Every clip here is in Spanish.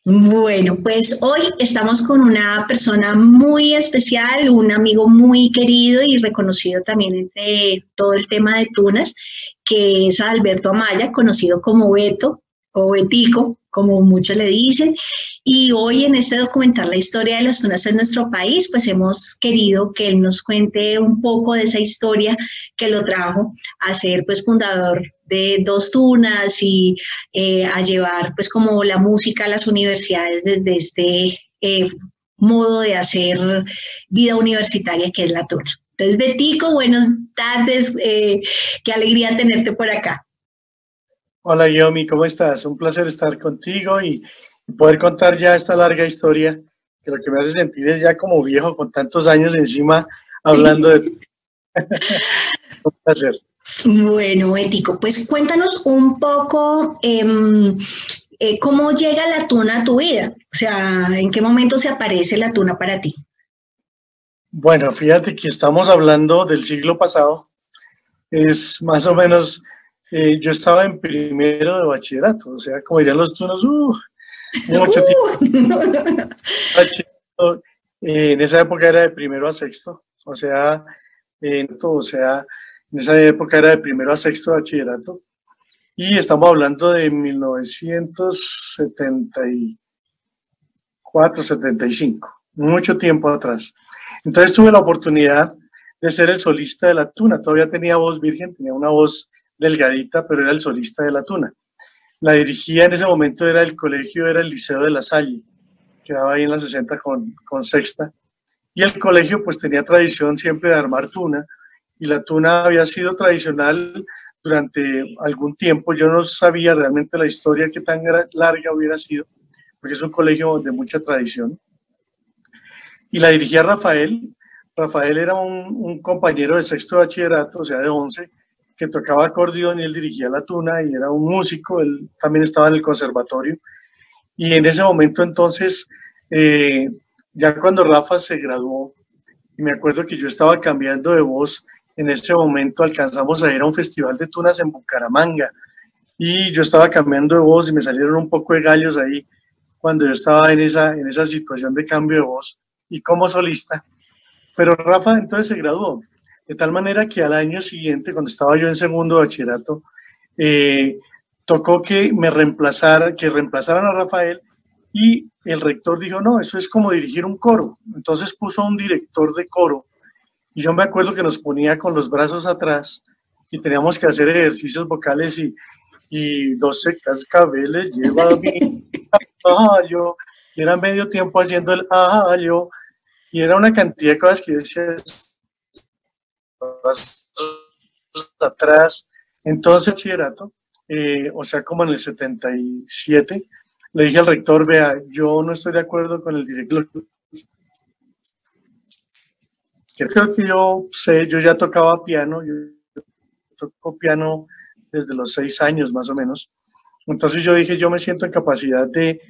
Bueno, pues hoy estamos con una persona muy especial, un amigo muy querido y reconocido también entre todo el tema de tunas, que es Alberto Amaya, conocido como Beto o Betico, como muchos le dicen. Y hoy en este documental, La historia de las tunas en nuestro país, pues hemos querido que él nos cuente un poco de esa historia que lo trajo a ser pues fundador de Dos Tunas y a llevar pues como la música a las universidades desde este modo de hacer vida universitaria que es la tuna. Entonces, Betico, buenas tardes, qué alegría tenerte por acá. Hola Yomi, ¿cómo estás? Un placer estar contigo y poder contar ya esta larga historia, que lo que me hace sentir es ya como viejo con tantos años encima hablando de tu. Un placer. Bueno, Betico, pues cuéntanos un poco cómo llega la tuna a tu vida, o sea, en qué momento se aparece la tuna para ti. Bueno, fíjate que estamos hablando del siglo pasado, es más o menos, yo estaba en primero de bachillerato, o sea, como dirían los tunos, mucho tiempo. Bachillerato, en esa época era de primero a sexto, o sea, en esa época era de primero a sexto de bachillerato. Y estamos hablando de 1974, 75, mucho tiempo atrás. Entonces tuve la oportunidad de ser el solista de la tuna. Todavía tenía voz virgen, tenía una voz delgadita, pero era el solista de la tuna. La dirigía en ese momento, era el colegio, era el Liceo de La Salle, quedaba ahí en la 60 con sexta. Y el colegio pues tenía tradición siempre de armar tuna, y la tuna había sido tradicional durante algún tiempo. Yo no sabía realmente la historia, qué tan larga hubiera sido, porque es un colegio de mucha tradición. Y la dirigía Rafael. Rafael era un compañero de sexto de bachillerato, o sea, de 11, que tocaba acordeón y él dirigía la tuna y era un músico, él también estaba en el conservatorio. Y en ese momento entonces, ya cuando Rafa se graduó, y me acuerdo que yo estaba cambiando de voz, en ese momento alcanzamos a ir a un festival de tunas en Bucaramanga, y yo estaba cambiando de voz y me salieron un poco de gallos ahí cuando yo estaba en esa situación de cambio de voz y como solista. Pero Rafa entonces se graduó, de tal manera que al año siguiente, cuando estaba yo en segundo de bachillerato, eh, tocó que me reemplazara, que reemplazaran a Rafael, y el rector dijo, no, eso es como dirigir un coro. Entonces puso un director de coro, y yo me acuerdo que nos ponía con los brazos atrás y teníamos que hacer ejercicios vocales y 12 cascabeles lleva mi caballo, y era medio tiempo haciendo el ayo, y era una cantidad de cosas que yo decía atrás. Entonces, bachillerato, o sea, como en el 77, le dije al rector, vea, yo no estoy de acuerdo con el director. Creo que yo sé, yo ya tocaba piano, yo toco piano desde los 6 años más o menos. Entonces yo dije, yo me siento en capacidad de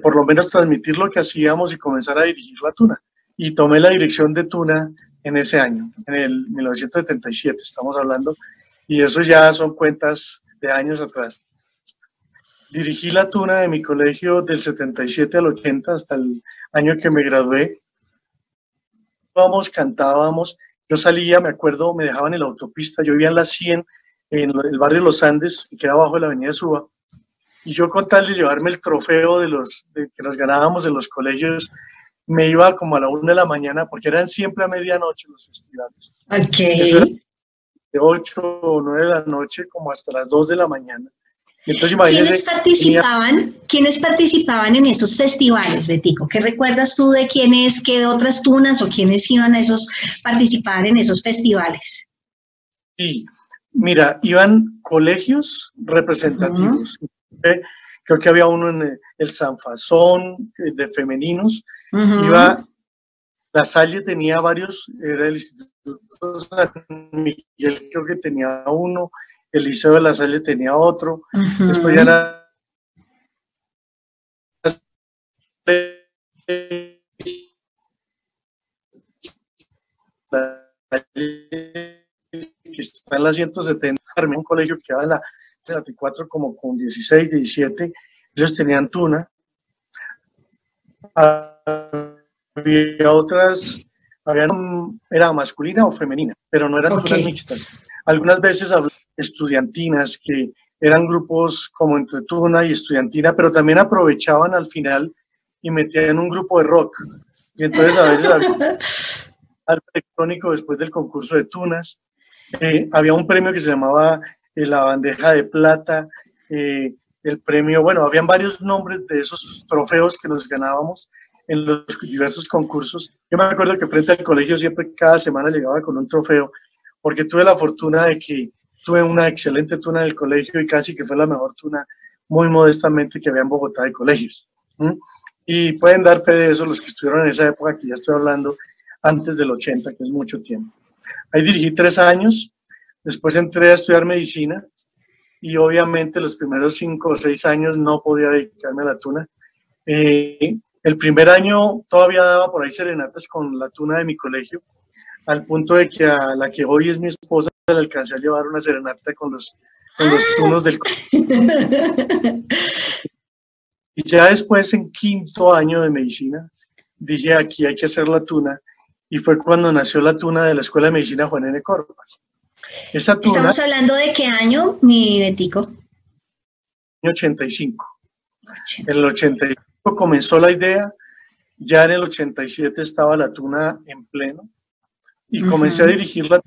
por lo menos transmitir lo que hacíamos y comenzar a dirigir la tuna. Y tomé la dirección de tuna en ese año, en el 1977 estamos hablando, y eso ya son cuentas de años atrás. Dirigí la tuna de mi colegio del 77 al 80 hasta el año que me gradué. Vamos, cantábamos, yo salía, me acuerdo, me dejaban en la autopista, yo vivía en la 100, en el barrio Los Andes, que queda abajo de la avenida Suba, y yo con tal de llevarme el trofeo de que nos ganábamos en los colegios, me iba como a la 1 de la mañana, porque eran siempre a medianoche los festivales. Ok. Eso era de 8 o 9 de la noche como hasta las 2 de la mañana. Y entonces imagínense, ¿Quiénes participaban en esos festivales, Betico? ¿Qué recuerdas tú de quiénes, qué otras tunas o quiénes iban a participar en esos festivales? sí, mira, iban colegios representativos. Creo que había uno en el Sanfazón de femeninos. Iba, La Salle tenía varios, era el Instituto San Miguel, creo que tenía uno, el Liceo de La Salle tenía otro. Después ya que está en la 170, un colegio que quedaba en la 34 como con 16, 17, ellos tenían tuna. había otras, era masculina o femenina, pero no eran tunas mixtas. Algunas veces había estudiantinas que eran grupos como entre tuna y estudiantina, pero también aprovechaban al final y metían un grupo de rock. Y entonces a veces había algo electrónico después del concurso de tunas. Había un premio que se llamaba la bandeja de plata, el premio, bueno, habían varios nombres de esos trofeos que nos ganábamos en los diversos concursos. Yo me acuerdo que frente al colegio siempre cada semana llegaba con un trofeo, porque tuve la fortuna de que tuve una excelente tuna en el colegio y casi que fue la mejor tuna, muy modestamente, que había en Bogotá de colegios. Y pueden dar fe de eso los que estuvieron en esa época, que ya estoy hablando antes del 80, que es mucho tiempo. Ahí dirigí 3 años, después entré a estudiar medicina y obviamente los primeros 5 o 6 años no podía dedicarme a la tuna. El primer año todavía daba por ahí serenatas con la tuna de mi colegio, al punto de que a la que hoy es mi esposa le alcancé a llevar una serenata con los tunos del colegio. Y ya después, en 5.º año de medicina, dije, aquí hay que hacer la tuna, y fue cuando nació la tuna de la Escuela de Medicina Juan N. Corpas. Esa tuna, ¿estamos hablando de qué año, mi Betico? En 85. En el 85 comenzó la idea, ya en el 87 estaba la tuna en pleno, y comencé a dirigirla,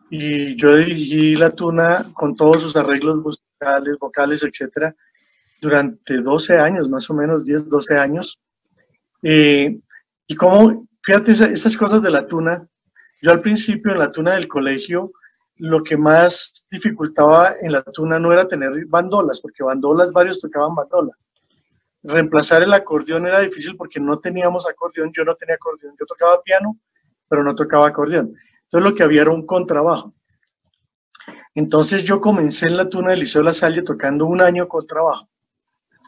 y yo dirigí la tuna con todos sus arreglos musicales, vocales, etcétera, durante 12 años, más o menos 10, 12 años. Y como, fíjate, esas cosas de la tuna, yo al principio en la tuna del colegio, lo que más dificultaba en la tuna no era tener bandolas, porque bandolas, varios tocaban bandolas. Reemplazar el acordeón era difícil porque no teníamos acordeón, yo no tenía acordeón, yo tocaba piano, pero no tocaba acordeón. Entonces lo que había era un contrabajo. Entonces yo comencé en la tuna del Liceo La Salle tocando 1 año contrabajo.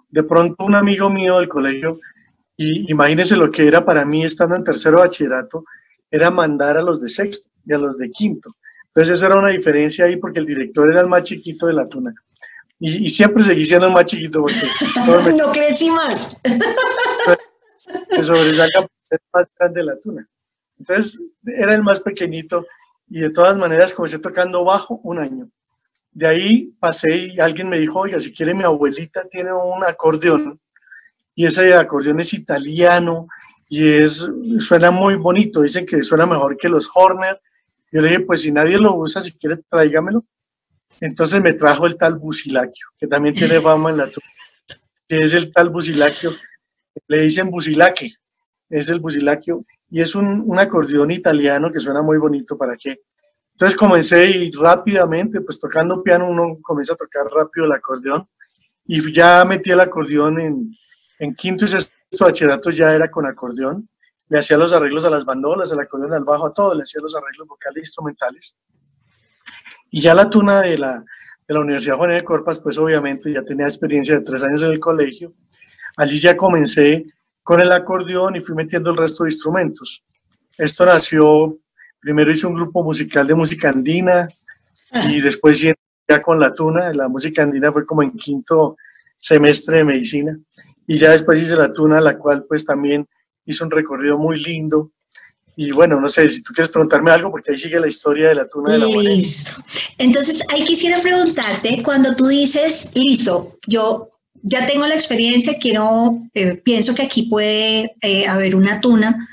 De pronto un amigo mío del colegio, y imagínense lo que era para mí estando en 3º bachillerato, era mandar a los de 6º y a los de 5º. Entonces esa era una diferencia ahí porque el director era el más chiquito de la tuna. Y siempre seguí siendo el más chiquito porque no crecí más. Me sobresalga el más grande de la tuna. Entonces era el más pequeñito y de todas maneras comencé tocando bajo 1 año. De ahí pasé y alguien me dijo, oiga, si quiere mi abuelita tiene un acordeón y ese acordeón es italiano y suena muy bonito, dicen que suena mejor que los Horner. Yo le dije, pues si nadie lo usa, si quiere tráigamelo. Entonces me trajo el tal Busilacchio, que también tiene fama en la tuna, que es el tal Busilacchio, le dicen Busilaque, es el Busilacchio, y es un acordeón italiano que suena muy bonito, ¿para qué? Entonces comencé y rápidamente, pues tocando piano uno comienza a tocar rápido el acordeón, y ya metí el acordeón en 5º y 6º bachillerato, ya era con acordeón, le hacía los arreglos a las bandolas, al acordeón, al bajo, a todo, le hacía los arreglos vocales e instrumentales. Y ya la tuna de la Universidad Juan N. Corpas, pues obviamente ya tenía experiencia de 3 años en el colegio. Allí ya comencé con el acordeón y fui metiendo el resto de instrumentos. Esto nació, primero hice un grupo musical de música andina y después ya con la tuna. La música andina fue como en 5º semestre de medicina. Y ya después hice la tuna, la cual pues también hizo un recorrido muy lindo. Y bueno, no sé si tú quieres preguntarme algo, porque ahí sigue la historia de la tuna de la Juan N. Listo. Entonces, ahí quisiera preguntarte, cuando tú dices, listo, yo ya tengo la experiencia, pienso que aquí puede haber una tuna,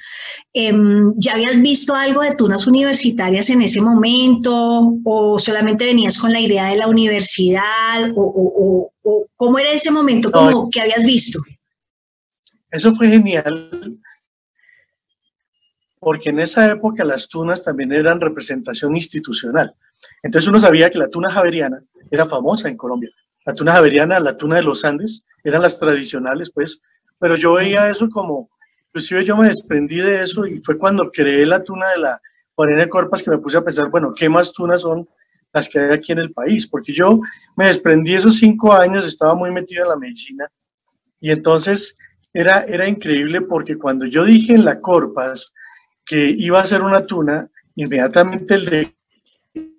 ¿ya habías visto algo de tunas universitarias en ese momento? ¿O solamente venías con la idea de la universidad? ¿O cómo era ese momento como que habías visto? Eso fue genial, porque en esa época las tunas también eran representación institucional. Entonces uno sabía que la tuna javeriana era famosa en Colombia. La tuna javeriana, la tuna de los Andes, eran las tradicionales, pues, pero yo veía eso como, inclusive yo me desprendí de eso y fue cuando creé la tuna de la Juan N. Corpas que me puse a pensar, bueno, ¿qué más tunas son las que hay aquí en el país? Porque yo me desprendí esos 5 años, estaba muy metido en la medicina y entonces era increíble porque cuando yo dije en la Corpas que iba a ser una tuna, inmediatamente el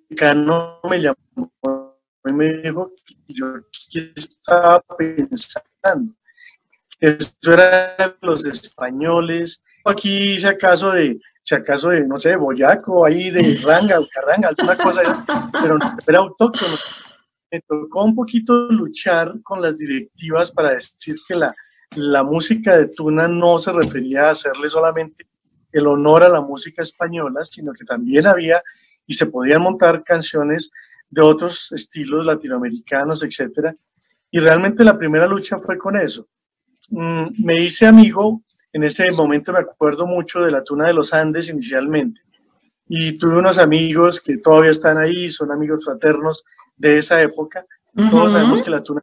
decano me llamó y me dijo que yo qué estaba pensando, Eso era los españoles. Aquí, si acaso de, no sé, boyaco, ahí de ranga, carranga, alguna cosa de eso, pero no, era autóctono. Me tocó un poquito luchar con las directivas para decir que la música de tuna no se refería a hacerle solamente el honor a la música española, sino que también había y se podían montar canciones de otros estilos latinoamericanos, etcétera. Y realmente la primera lucha fue con eso. Me hice amigo, en ese momento me acuerdo mucho de la tuna de los Andes inicialmente, y tuve unos amigos que todavía están ahí, son amigos fraternos de esa época. Todos sabemos que la tuna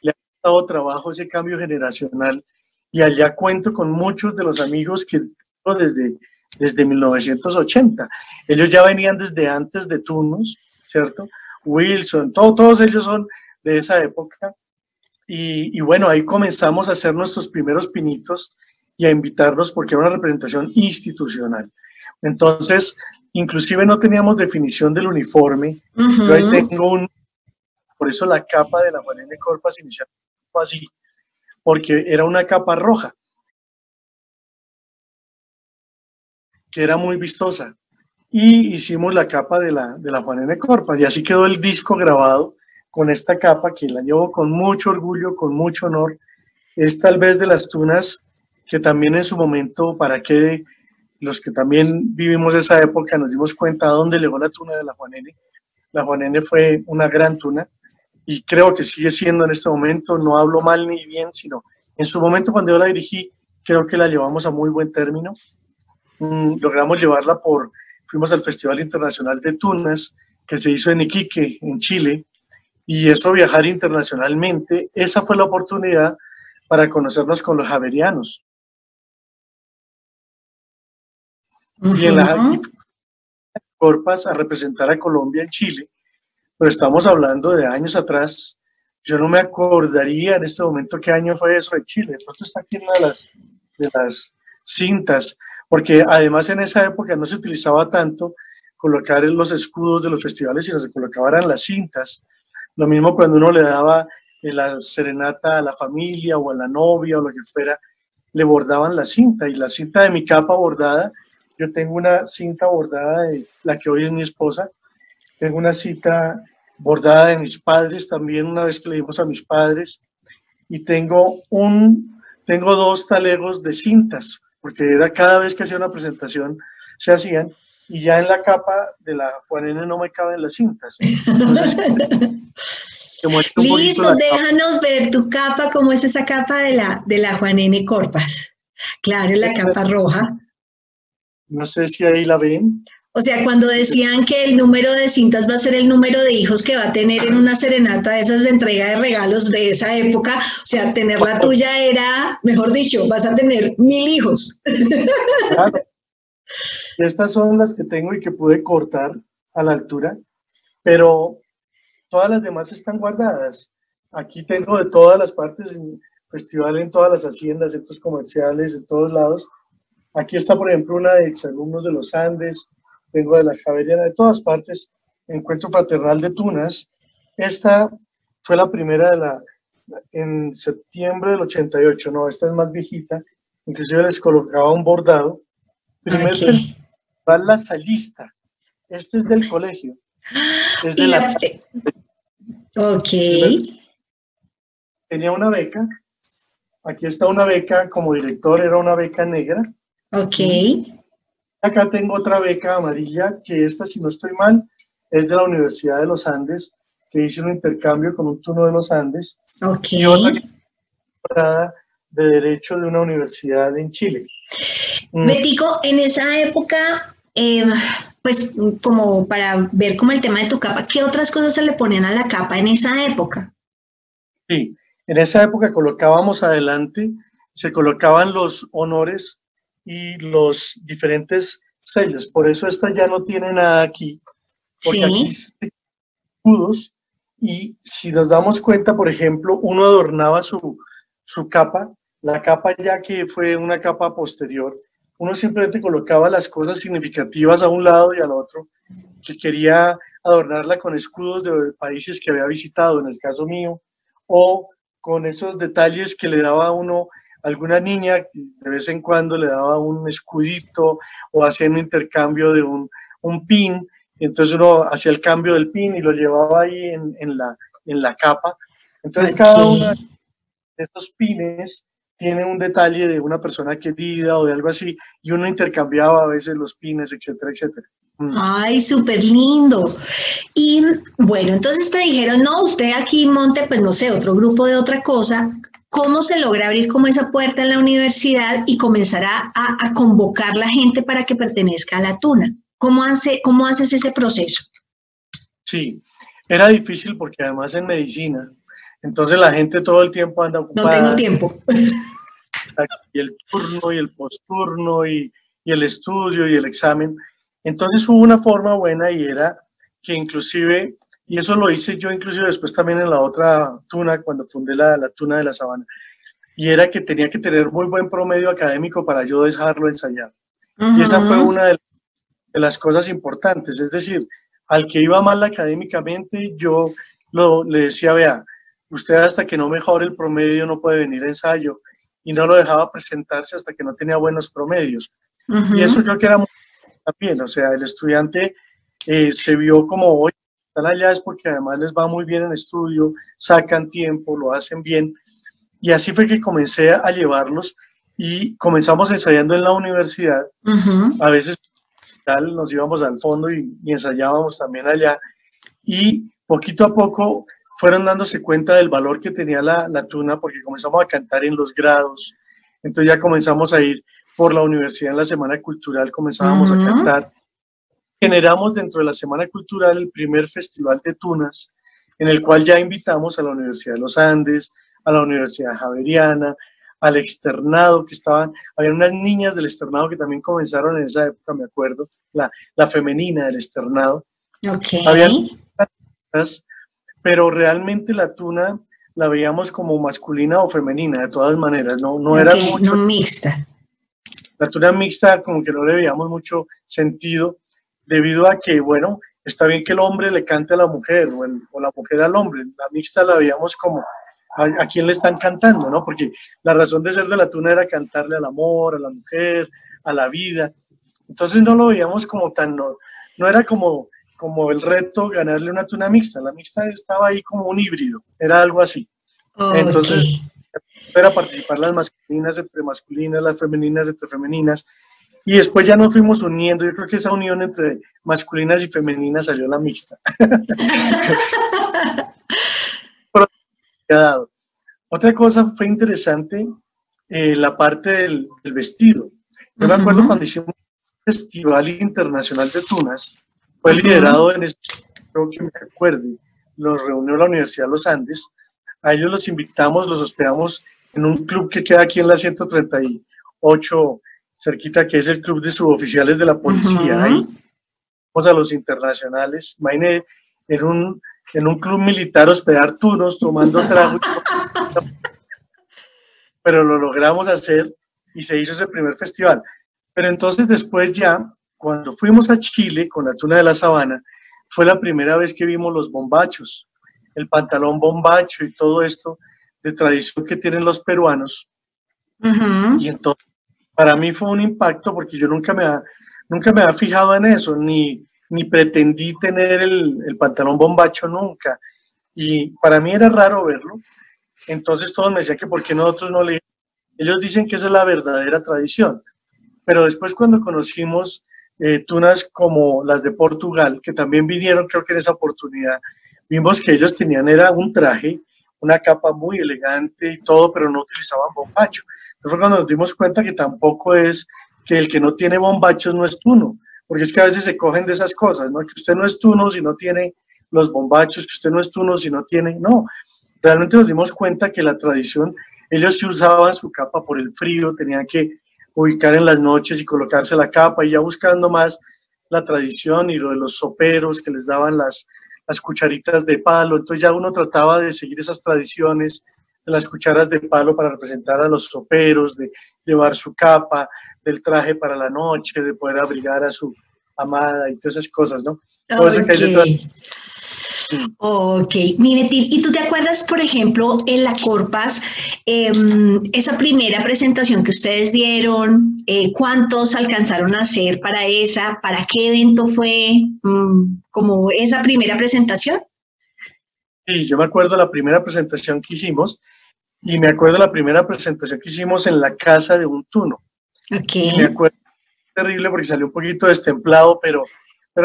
le ha dado trabajo ese cambio generacional, y allá cuento con muchos de los amigos que desde 1980. Ellos ya venían desde antes de Tunos, ¿cierto? Wilson, todos ellos son de esa época. Y bueno, ahí comenzamos a hacer nuestros primeros pinitos y a invitarnos porque era una representación institucional. Entonces, inclusive no teníamos definición del uniforme. Yo ahí tengo por eso la capa de la Juan N. Corpas inicialmente fue así, porque era una capa roja, que era muy vistosa. Y hicimos la capa de la Juan N. Corpas, y así quedó el disco grabado con esta capa, que la llevo con mucho orgullo, con mucho honor. Es tal vez de las tunas que también en su momento, para que los que también vivimos esa época nos dimos cuenta a dónde llegó la tuna de la Juan N. La Juan N. fue una gran tuna, y creo que sigue siendo en este momento. No hablo mal ni bien, sino en su momento cuando yo la dirigí, creo que la llevamos a muy buen término. Logramos llevarla fuimos al Festival Internacional de Tunas, que se hizo en Iquique, en Chile, y eso, viajar internacionalmente, esa fue la oportunidad para conocernos con los javerianos. Y en la Corpas a representar a Colombia en Chile, pero estamos hablando de años atrás. Yo no me acordaría en este momento qué año fue eso de Chile. De pronto está aquí en una de las cintas, porque además en esa época no se utilizaba tanto colocar en los escudos de los festivales, sino se colocaban las cintas. Lo mismo cuando uno le daba la serenata a la familia o a la novia o lo que fuera, le bordaban la cinta, y la cinta de mi capa bordada, yo tengo una cinta bordada de la que hoy es mi esposa, tengo una cinta bordada de mis padres también, una vez que le dimos a mis padres, y tengo 2 talegos de cintas, porque era cada vez que hacía una presentación se hacían, y ya en la capa de la Juan N. no me caben las cintas. Entonces, listo, déjanos ver tu capa, cómo es esa capa de la Juan N. Corpas. Claro, la capa roja. No sé si ahí la ven. O sea, cuando decían que el número de cintas va a ser el número de hijos que va a tener en una serenata de esas de entrega de regalos de esa época, o sea, tener la tuya era, mejor dicho, vas a tener 1000 hijos. Claro. Estas son las que tengo y que pude cortar a la altura, pero todas las demás están guardadas. Aquí tengo de todas las partes, en festival, en todas las haciendas, centros comerciales, en todos lados. Aquí está, por ejemplo, una de exalumnos de los Andes, tengo de la Javeriana, de todas partes, Encuentro Fraternal de Tunas. Esta fue la primera en septiembre del 88, no, esta es más viejita, inclusive les colocaba un bordado. Primer festival lasallista, este es del colegio, es de la... Ok. Tenía una beca, aquí está una beca como director, era una beca negra. Ok. Acá tengo otra beca amarilla, que esta, si no estoy mal, es de la Universidad de los Andes, que hice un intercambio con un turno de los Andes. Ok. Y otra de Derecho de una universidad en Chile. Betico, en esa época, pues como para ver como el tema de tu capa, ¿qué otras cosas se le ponían a la capa en esa época? Sí, en esa época colocábamos adelante, se colocaban los honores y los diferentes sellos. Por eso esta ya no tiene nada aquí, porque aquí hay escudos, y si nos damos cuenta, por ejemplo, uno adornaba su capa, la capa ya que fue una capa posterior, uno simplemente colocaba las cosas significativas a un lado y al otro, que quería adornarla con escudos de países que había visitado, en el caso mío, o con esos detalles que le daba a uno, alguna niña de vez en cuando le daba un escudito o hacía un intercambio de un pin, y entonces uno hacía el cambio del pin y lo llevaba ahí en la capa. Entonces cada uno de estos pines tiene un detalle de una persona querida o de algo así, y uno intercambiaba a veces los pines, etcétera, etcétera. Ay, súper lindo. Y bueno, entonces te dijeron, no, usted aquí monte, pues no sé, otro grupo de otra cosa. ¿Cómo se logra abrir como esa puerta en la universidad y comenzar a convocar la gente para que pertenezca a la Tuna? ¿Cómo haces ese proceso? Sí, era difícil porque además en medicina, entonces la gente todo el tiempo anda ocupada. No tengo tiempo. Y el turno y el posturno y el estudio y el examen. Entonces hubo una forma buena y era que inclusive, y eso lo hice yo inclusive después también en la otra Tuna, cuando fundé la Tuna de la Sabana, y era que tenía que tener muy buen promedio académico para yo dejarlo ensayar. Y esa fue una de las cosas importantes, es decir, al que iba mal académicamente, yo le decía, vea, usted hasta que no mejore el promedio no puede venir a ensayo, y no lo dejaba presentarse hasta que no tenía buenos promedios. Y eso creo que era muy bien, o sea, el estudiante se vio como, hoy están allá es porque además les va muy bien en estudio, sacan tiempo, lo hacen bien, y así fue que comencé a llevarlos, y comenzamos ensayando en la universidad, a veces nos íbamos al fondo y ensayábamos también allá, y poquito a poco fueron dándose cuenta del valor que tenía la Tuna, porque comenzamos a cantar en los grados, entonces ya comenzamos a ir por la universidad en la Semana Cultural, comenzábamos a cantar. Generamos dentro de la Semana Cultural el primer festival de tunas, en el cual ya invitamos a la Universidad de los Andes, a la Universidad Javeriana, al externado que estaban, había unas niñas del externado que también comenzaron en esa época, me acuerdo, la femenina del externado. Habían, pero realmente la Tuna la veíamos como masculina o femenina, de todas maneras, no era mucho. No mixta. La Tuna mixta como que no le veíamos mucho sentido, debido a que, bueno, está bien que el hombre le cante a la mujer o la mujer al hombre, la mixta la veíamos como a quién le están cantando, ¿no? Porque la razón de ser de la Tuna era cantarle al amor, a la mujer, a la vida. Entonces no lo veíamos como tan, no era como el reto ganarle una Tuna mixta. La mixta estaba ahí como un híbrido, era algo así. Entonces era participar las masculinas entre masculinas, las femeninas entre femeninas, y después ya nos fuimos uniendo. Yo creo que esa unión entre masculinas y femeninas salió la mixta. Otra cosa fue interesante, la parte del vestido. Yo me acuerdo cuando hicimos un festival internacional de tunas, fue liderado en este, creo que me acuerde, nos reunió la Universidad de los Andes, a ellos los invitamos, los hospedamos en un club que queda aquí en la 138, cerquita, que es el club de suboficiales de la policía. Ahí vamos a los internacionales, imagínense, en un club militar hospedar tunos tomando trago, pero lo logramos hacer y se hizo ese primer festival. Pero entonces después ya, cuando fuimos a Chile con la Tuna de la Sabana, fue la primera vez que vimos los bombachos, el pantalón bombacho y todo esto de tradición que tienen los peruanos. Y entonces para mí fue un impacto, porque yo nunca me había fijado en eso, ni pretendí tener el pantalón bombacho nunca, y para mí era raro verlo. Entonces todos me decían que por qué nosotros no le... Ellos dicen que esa es la verdadera tradición, pero después cuando conocimos tunas como las de Portugal, que también vinieron, creo que en esa oportunidad, vimos que ellos tenían, era un traje, una capa muy elegante y todo, pero no utilizaban bombacho. Entonces fue cuando nos dimos cuenta que tampoco es que el que no tiene bombachos no es tuno, porque es que a veces se cogen de esas cosas, ¿no? Que usted no es tuno si no tiene los bombachos, que usted no es tuno si no tiene, no. Realmente nos dimos cuenta que la tradición, ellos sí usaban su capa por el frío, tenían que ubicar en las noches y colocarse la capa, y ya buscando más la tradición y lo de los soperos que les daban las cucharitas de palo. Entonces ya uno trataba de seguir esas tradiciones de las cucharas de palo para representar a los soperos, de llevar su capa, del traje para la noche, de poder abrigar a su amada y todas esas cosas, ¿no? Todo eso que hay detrás. Ok, mi Betty, ¿y tú te acuerdas, por ejemplo, en la Corpas, esa primera presentación que ustedes dieron, cuántos alcanzaron a hacer para esa, para qué evento fue como esa primera presentación? Sí, yo me acuerdo la primera presentación que hicimos y me acuerdo la primera presentación que hicimos en la casa de un tuno. Ok. Y me acuerdo terrible porque salió un poquito destemplado, pero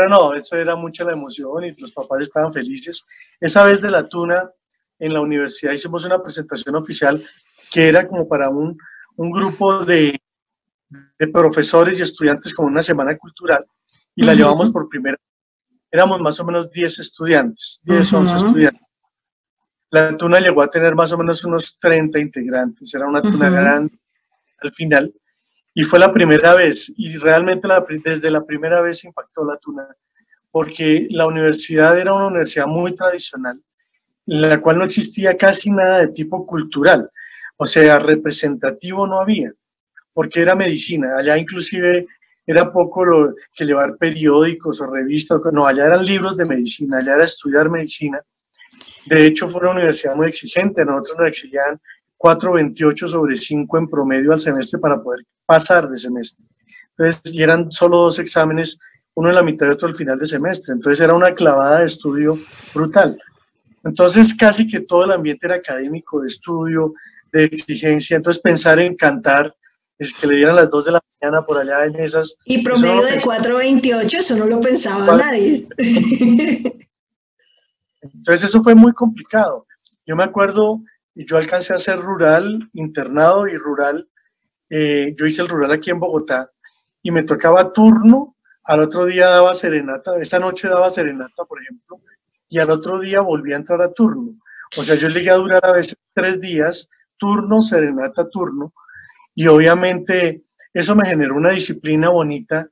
no, eso era mucha la emoción y los papás estaban felices. Esa vez de la tuna en la universidad hicimos una presentación oficial que era como para un grupo de profesores y estudiantes como una semana cultural y la llevamos por primera vez. Éramos más o menos 10 estudiantes, 10, 11 estudiantes. La tuna llegó a tener más o menos unos 30 integrantes, era una tuna grande al final. Y fue la primera vez, y realmente desde la primera vez impactó la tuna, porque la universidad era una universidad muy tradicional, en la cual no existía casi nada de tipo cultural, o sea, representativo no había, porque era medicina, allá inclusive era poco lo que llevar periódicos o revistas, no, allá eran libros de medicina, allá era estudiar medicina. De hecho, fue una universidad muy exigente, nosotros nos exigían 4,28/5 en promedio al semestre para poder pasar de semestre. Entonces, y eran solo 2 exámenes, uno en la mitad y otro al final de semestre. Entonces, era una clavada de estudio brutal. Entonces, casi que todo el ambiente era académico, de estudio, de exigencia. Entonces, pensar en cantar, es que le dieran las 2 de la mañana por allá en esas. Y Eso no promedio lo de pensaba. 4,28, eso no lo pensaba nadie. Entonces, eso fue muy complicado. Yo me acuerdo, y yo alcancé a hacer rural, internado y rural. Yo hice el rural aquí en Bogotá y me tocaba turno, al otro día daba serenata, esta noche daba serenata, por ejemplo, y al otro día volví a entrar a turno. O sea, yo llegué a durar a veces 3 días, turno, serenata, turno, y obviamente eso me generó una disciplina bonita,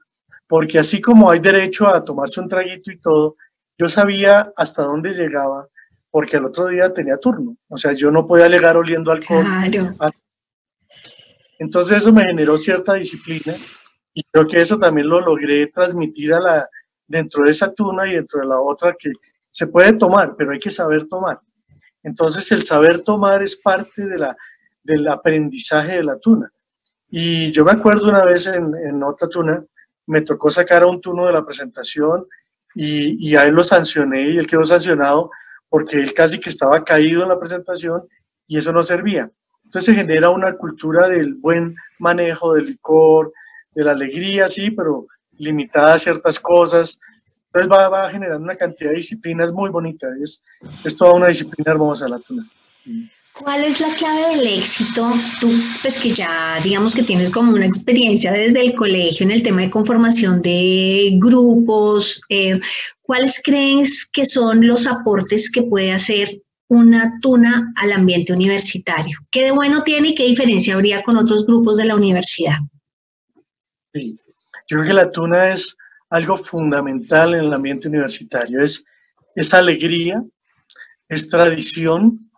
porque así como hay derecho a tomarse un traguito y todo, yo sabía hasta dónde llegaba, porque al otro día tenía turno. O sea, yo no podía llegar oliendo alcohol. Claro. Entonces eso me generó cierta disciplina y creo que eso también lo logré transmitir dentro de esa tuna y dentro de la otra, que se puede tomar, pero hay que saber tomar. Entonces el saber tomar es parte del aprendizaje de la tuna. Y yo me acuerdo una vez en otra tuna, me tocó sacar a un tuno de la presentación y a él lo sancioné y él quedó sancionado porque él casi que estaba caído en la presentación y eso no servía. Entonces se genera una cultura del buen manejo del licor, de la alegría, sí, pero limitada a ciertas cosas. Entonces va a generar una cantidad de disciplinas muy bonitas. Es toda una disciplina hermosa la tuna. ¿Cuál es la clave del éxito? Tú, pues que ya digamos que tienes como una experiencia desde el colegio en el tema de conformación de grupos, ¿cuáles crees que son los aportes que puede hacer una tuna al ambiente universitario? ¿Qué de bueno tiene y qué diferencia habría con otros grupos de la universidad? Sí, yo creo que la tuna es algo fundamental en el ambiente universitario. Es alegría, es tradición,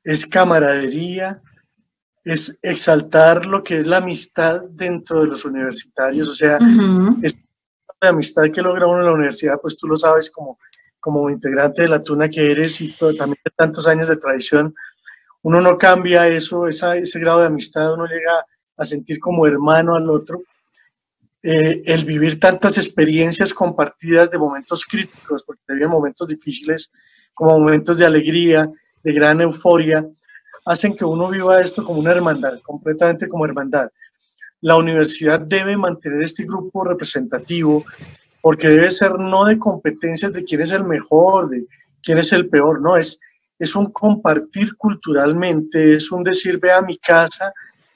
es camaradería, es exaltar lo que es la amistad dentro de los universitarios. O sea, esta amistad que logra uno en la universidad, pues tú lo sabes como integrante de la tuna que eres y también de tantos años de tradición. Uno no cambia eso, ese grado de amistad, uno llega a sentir como hermano al otro. El vivir tantas experiencias compartidas de momentos críticos, porque había momentos difíciles, como momentos de alegría, de gran euforia, hacen que uno viva esto como una hermandad, completamente como hermandad. La universidad debe mantener este grupo representativo, porque debe ser no de competencias de quién es el mejor, de quién es el peor, no, es un compartir culturalmente, es un decir, ve a mi casa,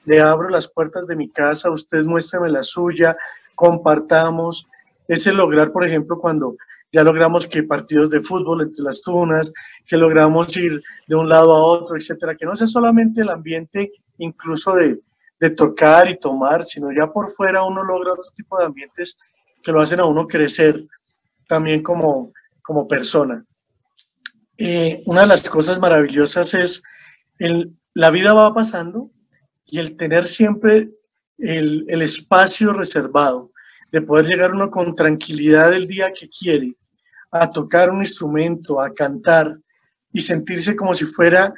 le abro las puertas de mi casa, usted muéstrame la suya, compartamos. Es el lograr, por ejemplo, cuando ya logramos que partidos de fútbol entre las tunas, que logramos ir de un lado a otro, etcétera, que no sea solamente el ambiente incluso de tocar y tomar, sino ya por fuera uno logra otro tipo de ambientes que lo hacen a uno crecer también como persona. Una de las cosas maravillosas es la vida va pasando y el tener siempre el espacio reservado, de poder llegar uno con tranquilidad el día que quiere a tocar un instrumento, a cantar y sentirse como si fuera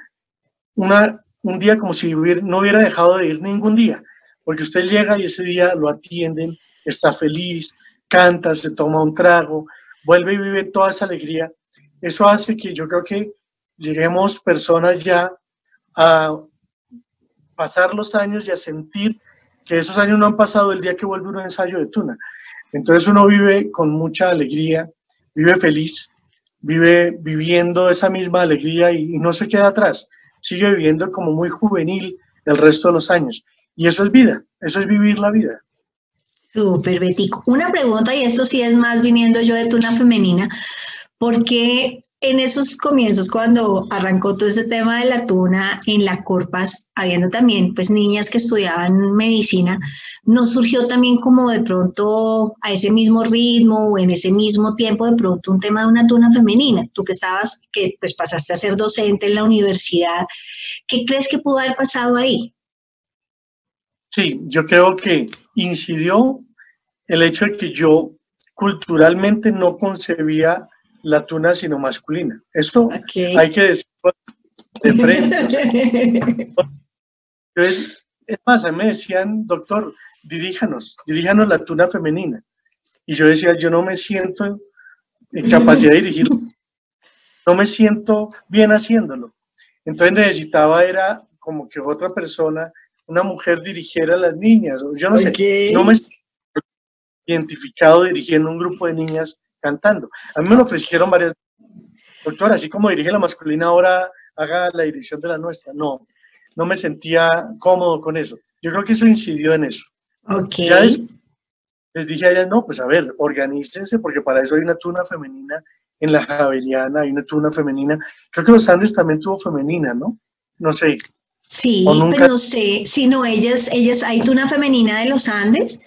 un día como si no hubiera dejado de ir ningún día, porque usted llega y ese día lo atienden, está feliz, canta, se toma un trago, vuelve y vive toda esa alegría. Eso hace que yo creo que lleguemos personas ya a pasar los años y a sentir que esos años no han pasado el día que vuelve un ensayo de tuna. Entonces uno vive con mucha alegría, vive feliz, vive viviendo esa misma alegría y no se queda atrás, sigue viviendo como muy juvenil el resto de los años. Y eso es vida, eso es vivir la vida. Súper, Betico. Una pregunta, y esto sí es más viniendo yo de Tuna Femenina, porque en esos comienzos, cuando arrancó todo este tema de la tuna en la Corpas, habiendo también pues niñas que estudiaban medicina, ¿no surgió también como de pronto a ese mismo ritmo o en ese mismo tiempo de pronto un tema de una tuna femenina? Tú que pues pasaste a ser docente en la universidad, ¿qué crees que pudo haber pasado ahí? Sí, yo creo que incidió el hecho de que yo culturalmente no concebía la tuna sino masculina. Eso hay que decirlo de frente. O sea, entonces, es más, a mí me decían, doctor, diríjanos la tuna femenina. Y yo decía, yo no me siento en capacidad de dirigirlo, no me siento bien haciéndolo. Entonces necesitaba, era como que otra persona, una mujer dirigiera a las niñas. Yo no sé, no me siento identificado dirigiendo un grupo de niñas cantando. A mí me lo ofrecieron varias veces. Doctor, así como dirige la masculina, ahora haga la dirección de la nuestra. No, no me sentía cómodo con eso. Yo creo que eso incidió en eso. Ya después les dije a ellas, no, pues a ver, organícense, porque para eso hay una tuna femenina en la Javeriana, hay una tuna femenina. Creo que los Andes también tuvo femenina, ¿no? No sé. Sí, nunca... pero no sé, si no, ellas, hay tuna femenina de los Andes,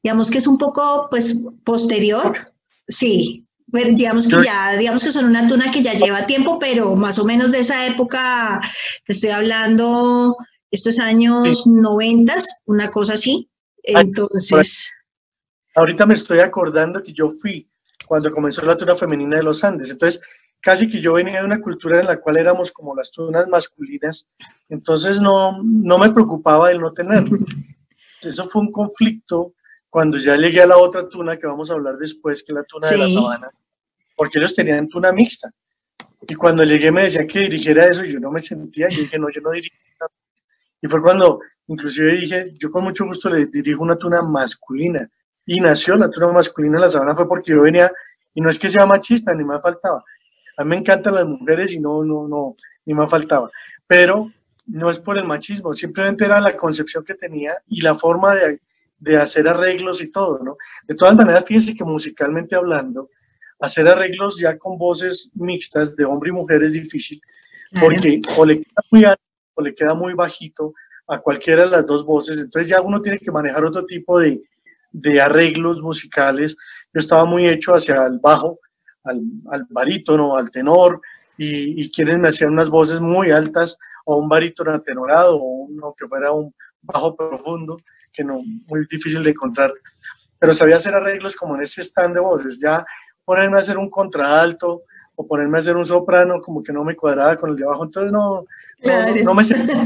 digamos que es un poco, pues, posterior, sí, digamos que son una tuna que ya lleva tiempo, pero más o menos de esa época, te estoy hablando, estos años 90, una cosa así, entonces... Ahorita me estoy acordando que yo fui cuando comenzó la tuna femenina de los Andes, entonces casi que yo venía de una cultura en la cual éramos como las tunas masculinas, entonces no me preocupaba el no tenerlo. Eso fue un conflicto cuando ya llegué a la otra tuna que vamos a hablar después, que es la tuna de la Sabana, porque ellos tenían tuna mixta. Y cuando llegué me decían que dirigiera eso y yo no me sentía, yo dije, no, yo no dirijo. Y fue cuando inclusive dije, yo con mucho gusto le dirijo una tuna masculina. Y nació la tuna masculina en la Sabana fue porque yo venía, y no es que sea machista, ni me faltaba. A mí me encantan las mujeres y ni me faltaba. Pero no es por el machismo, simplemente era la concepción que tenía y la forma de hacer arreglos y todo, ¿no? De todas maneras, fíjense que musicalmente hablando, hacer arreglos ya con voces mixtas de hombre y mujer es difícil, porque o le queda muy alto o le queda muy bajito a cualquiera de las dos voces, entonces ya uno tiene que manejar otro tipo de arreglos musicales. Yo estaba muy hecho hacia el bajo, al barítono, al tenor, y quienes me hacían unas voces muy altas, o un barítono atenorado, o uno que fuera un bajo profundo, que no, muy difícil de encontrar. Pero sabía hacer arreglos como en ese stand de voces, ya ponerme a hacer un contralto, o ponerme a hacer un soprano, como que no me cuadraba con el de abajo, entonces no me sentía.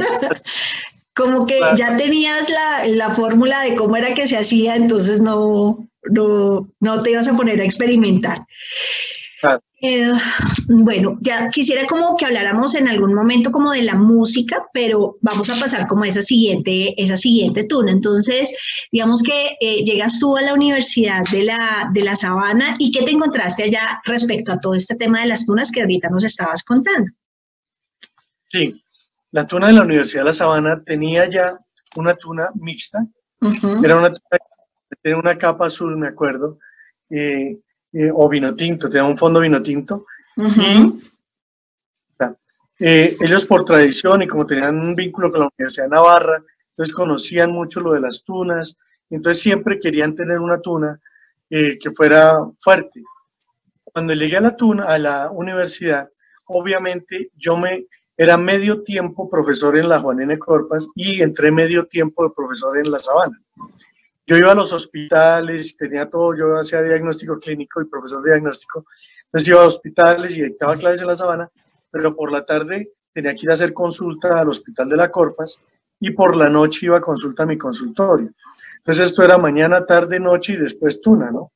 Como que ya tenías la fórmula de cómo era que se hacía, entonces no te ibas a poner a experimentar. Claro. Bueno, ya quisiera como que habláramos en algún momento como de la música, pero vamos a pasar como a esa siguiente tuna. Entonces, digamos que llegas tú a la Universidad de la Sabana, ¿y qué te encontraste allá respecto a todo este tema de las tunas que ahorita nos estabas contando? Sí. La tuna de la Universidad de La Sabana tenía ya una tuna mixta, era una tuna que tenía una capa azul, me acuerdo, o vino tinto, tenía un fondo vino tinto, y ellos por tradición y como tenían un vínculo con la Universidad de Navarra, entonces conocían mucho lo de las tunas, entonces siempre querían tener una tuna que fuera fuerte. Cuando llegué a la universidad, obviamente era medio tiempo profesor en la Juan N. Corpas y entré medio tiempo de profesor en la Sabana. Yo iba a los hospitales, tenía todo, yo hacía diagnóstico clínico y profesor de diagnóstico, entonces iba a hospitales y dictaba clases en la Sabana, pero por la tarde tenía que ir a hacer consulta al hospital de la Corpas y por la noche iba a consulta a mi consultorio. Entonces esto era mañana, tarde, noche y después Tuna, ¿no?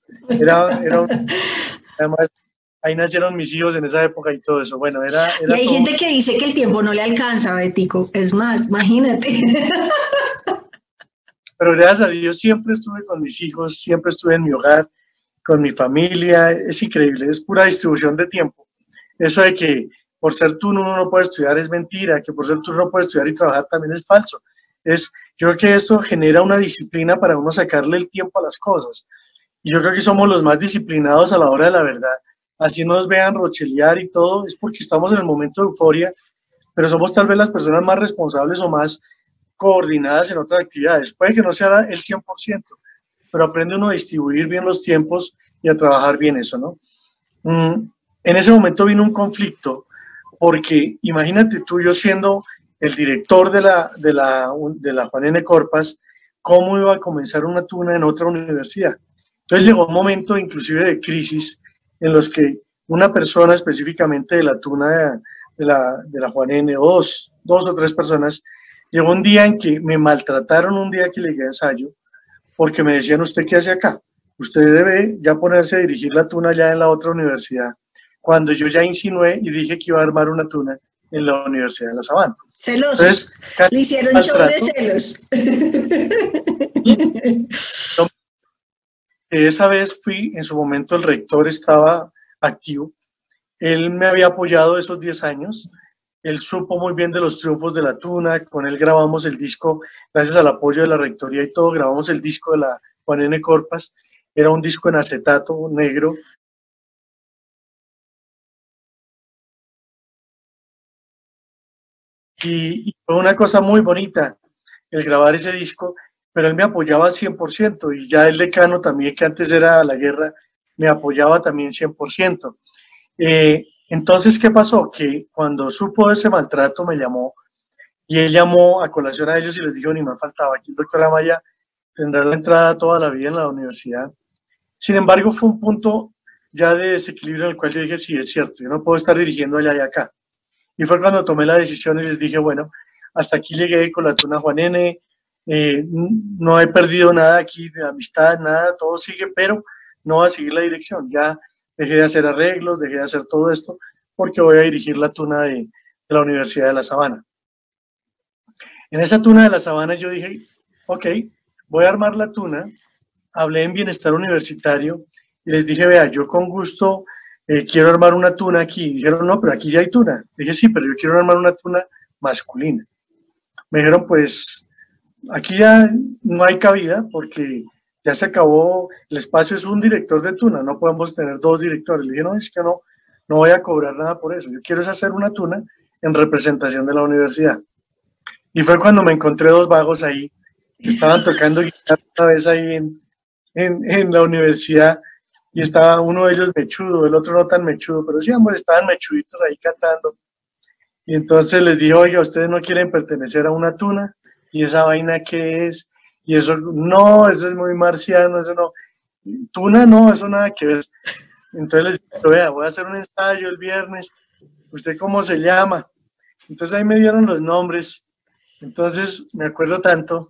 Además, ahí nacieron mis hijos en esa época y todo eso. Bueno, Y era hay todo. gente que dice que el tiempo no le alcanza, Betico. Es más, imagínate. Pero gracias a Dios siempre estuve con mis hijos, siempre estuve en mi hogar, con mi familia. Es increíble, es pura distribución de tiempo. Eso de que por ser tú uno no puede estudiar es mentira, que por ser tú no puedes estudiar y trabajar también es falso. Yo creo que esto genera una disciplina para uno sacarle el tiempo a las cosas. Y yo creo que somos los más disciplinados a la hora de la verdad. Así nos vean rochelear y todo, es porque estamos en el momento de euforia, pero somos tal vez las personas más responsables o más coordinadas en otras actividades. Puede que no sea el 100%, pero aprende uno a distribuir bien los tiempos y a trabajar bien eso, ¿no? En ese momento vino un conflicto, porque imagínate tú, yo siendo el director de la Juan N. Corpas, ¿cómo iba a comenzar una tuna en otra universidad? Entonces llegó un momento inclusive de crisis en los que una persona específicamente de la tuna de la Juan N., o dos o tres personas, llegó un día en que me maltrataron un día que llegué a ensayo, porque me decían, ¿usted qué hace acá? Usted debe ya ponerse a dirigir la tuna ya en la otra universidad, cuando yo ya insinué y dije que iba a armar una tuna en la Universidad de La Sabana. Celosos. Entonces, casi le hicieron show de celos. Esa vez en su momento el rector estaba activo, él me había apoyado esos 10 años, él supo muy bien de los triunfos de la tuna, con él grabamos el disco, gracias al apoyo de la rectoría y todo, grabamos el disco de la Juan N. Corpas, era un disco en acetato negro. Y fue una cosa muy bonita el grabar ese disco, pero él me apoyaba al 100% y ya el decano también, que antes era la guerra, me apoyaba también 100%. Entonces, ¿qué pasó? Que cuando supo de ese maltrato me llamó y él llamó a colación a ellos y les dijo, ni más faltaba, aquí el doctor Amaya tendrá la entrada toda la vida en la universidad. Sin embargo, fue un punto ya de desequilibrio en el cual yo dije, sí, es cierto, yo no puedo estar dirigiendo allá y acá. Y fue cuando tomé la decisión y les dije, bueno, hasta aquí llegué con la tuna Juan N., no he perdido nada aquí de amistad, nada, todo sigue, pero no va a seguir la dirección. Ya dejé de hacer arreglos, dejé de hacer todo esto, porque voy a dirigir la tuna de la Universidad de La Sabana. En esa tuna de La Sabana yo dije, ok, voy a armar la tuna, hablé en bienestar universitario y les dije, vea, yo con gusto quiero armar una tuna aquí. Dijeron, no, pero aquí ya hay tuna. Dije, sí, pero yo quiero armar una tuna masculina. Me dijeron, pues aquí ya no hay cabida porque ya se acabó, el espacio es un director de tuna, no podemos tener dos directores. Le dije, no, es que no voy a cobrar nada por eso, yo quiero es hacer una tuna en representación de la universidad. Y fue cuando me encontré dos vagos ahí, que estaban tocando guitarra una vez ahí en la universidad, y estaba uno de ellos mechudo, el otro no tan mechudo, pero sí, ambos estaban mechuditos ahí cantando. Y entonces les dije, oiga, ¿ustedes no quieren pertenecer a una tuna? ¿Y esa vaina qué es? Y eso, no, eso es muy marciano, eso no. Tuna no, eso nada que ver. Entonces les dije, vea, voy a hacer un ensayo el viernes, ¿usted cómo se llama? Entonces ahí me dieron los nombres. Entonces me acuerdo tanto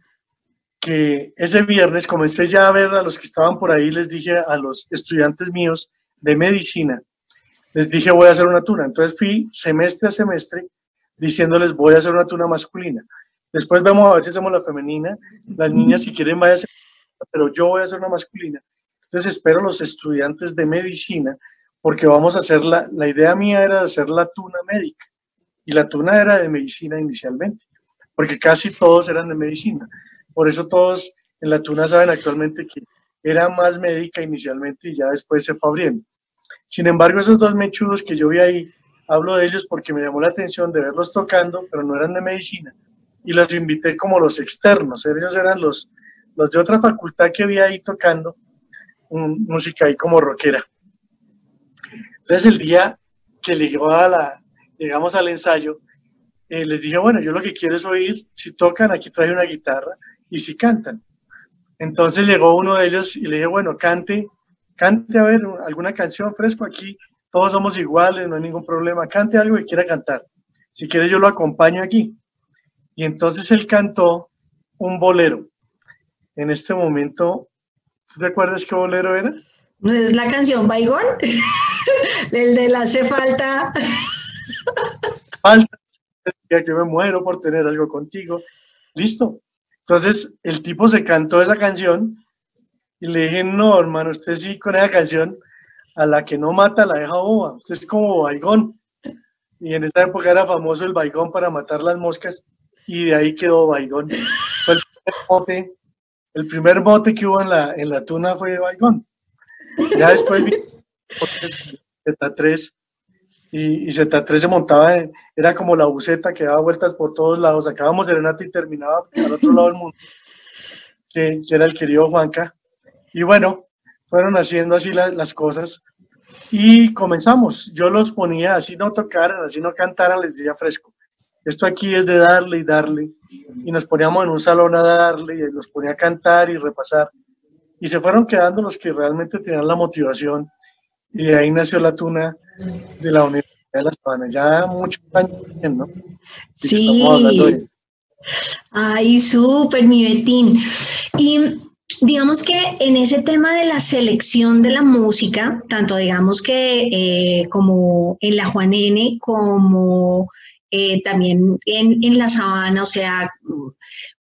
que ese viernes comencé ya a ver a los que estaban por ahí, les dije a los estudiantes míos de medicina, les dije voy a hacer una tuna. Entonces fui semestre a semestre diciéndoles voy a hacer una tuna masculina. Después vemos a ver si hacemos la femenina. Las niñas si quieren vayan a hacer, pero yo voy a hacer una masculina. Entonces espero a los estudiantes de medicina porque vamos a hacer la idea mía era hacer la tuna médica y la tuna era de medicina inicialmente, porque casi todos eran de medicina. Por eso todos en la tuna saben actualmente que era más médica inicialmente y ya después se fue abriendo. Sin embargo, esos dos mechudos que yo vi ahí, hablo de ellos porque me llamó la atención de verlos tocando, pero no eran de medicina. Y los invité como los externos, ellos eran los de otra facultad que vi ahí tocando música ahí como rockera. Entonces el día que llegamos al ensayo, les dije, bueno, yo lo que quiero es oír, si tocan, aquí trae una guitarra, y si cantan. Entonces llegó uno de ellos y le dije, bueno, cante a ver alguna canción Fresco aquí, todos somos iguales, no hay ningún problema, cante algo que quiera cantar. Si quiere yo lo acompaño aquí. Y entonces él cantó un bolero. En este momento, ¿tú te acuerdas qué bolero era? ¿No es la canción Baigón? El de la hace falta. Falta, que me muero por tener algo contigo. Listo. Entonces el tipo se cantó esa canción y le dije, no, hermano, usted sí con esa canción, a la que no mata la deja boba. Usted es como Baigón. Y en esa época era famoso el Baigón para matar las moscas y de ahí quedó Baigón. Fue el primer mote que hubo en la tuna fue Baigón. Ya después vi Z3 y Z3 se montaba, era como la buceta que daba vueltas por todos lados, sacábamos serenata y terminaba al otro lado del mundo, que era el querido Juanca. Y bueno, fueron haciendo así las cosas y comenzamos. Yo los ponía, así no tocaran, así no cantaran, les decía Fresco, esto aquí es de darle y darle. Y nos poníamos en un salón a darle y los ponía a cantar y repasar. Y se fueron quedando los que realmente tenían la motivación. Y de ahí nació la tuna de la Universidad de La Sabana. Ya muchos años, ¿no? Sí. Estamos hablando de... Ay, súper, mi Betín. Y digamos que en ese tema de la selección de la música, tanto digamos que como en la Juan N, como también en la Sabana, o sea,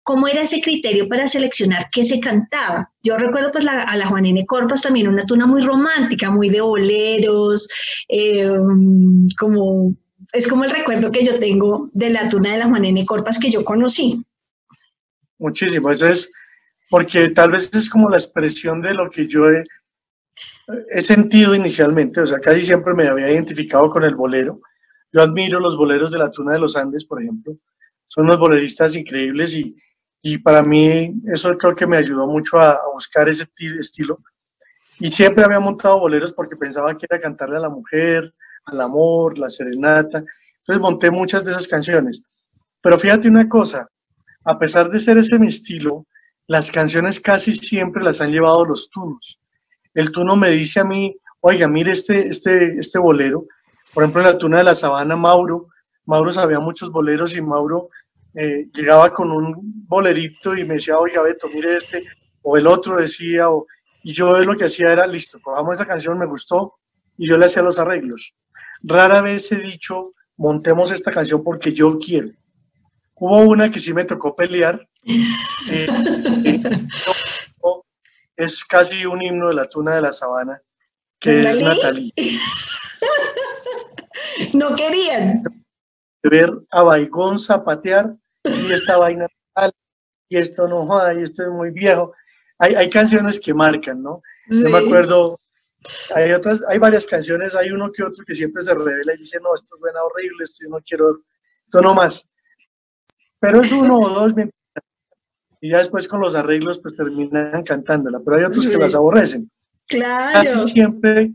¿cómo era ese criterio para seleccionar qué se cantaba? Yo recuerdo pues a la Juan N. Corpas también una tuna muy romántica, muy de boleros, como es como el recuerdo que yo tengo de la tuna de la Juan N. Corpas que yo conocí. Muchísimo, eso es porque tal vez es como la expresión de lo que yo he sentido inicialmente, o sea, casi siempre me había identificado con el bolero. Yo admiro los boleros de la Tuna de los Andes, por ejemplo, son unos boleristas increíbles y para mí eso creo que me ayudó mucho a buscar ese estilo. Y siempre había montado boleros porque pensaba que era cantarle a la mujer, al amor, la serenata. Entonces monté muchas de esas canciones. Pero fíjate una cosa, a pesar de ser ese mi estilo, las canciones casi siempre las han llevado los tunos. El tuno me dice a mí, oiga, mire este bolero. Por ejemplo, en la Tuna de la Sabana, Mauro sabía muchos boleros y Mauro llegaba con un bolerito y me decía, oiga, Beto, mire este, o el otro decía, y yo lo que hacía era, listo, cojamos esa canción, me gustó, y yo le hacía los arreglos. Rara vez he dicho, montemos esta canción porque yo quiero. Hubo una que sí me tocó pelear, es casi un himno de la Tuna de la Sabana, que es Natalí. No querían. Ver a Baigón zapatear y esta vaina tal, y esto no joda, y esto es muy viejo. Hay canciones que marcan, ¿no? Sí. Yo me acuerdo, hay varias canciones, hay uno que otro que siempre se revela y dice, no, esto suena horrible, esto yo no quiero, esto no más. Pero es uno o dos, y ya después con los arreglos pues terminan cantándola, pero hay otros que las aborrecen. Claro. Casi siempre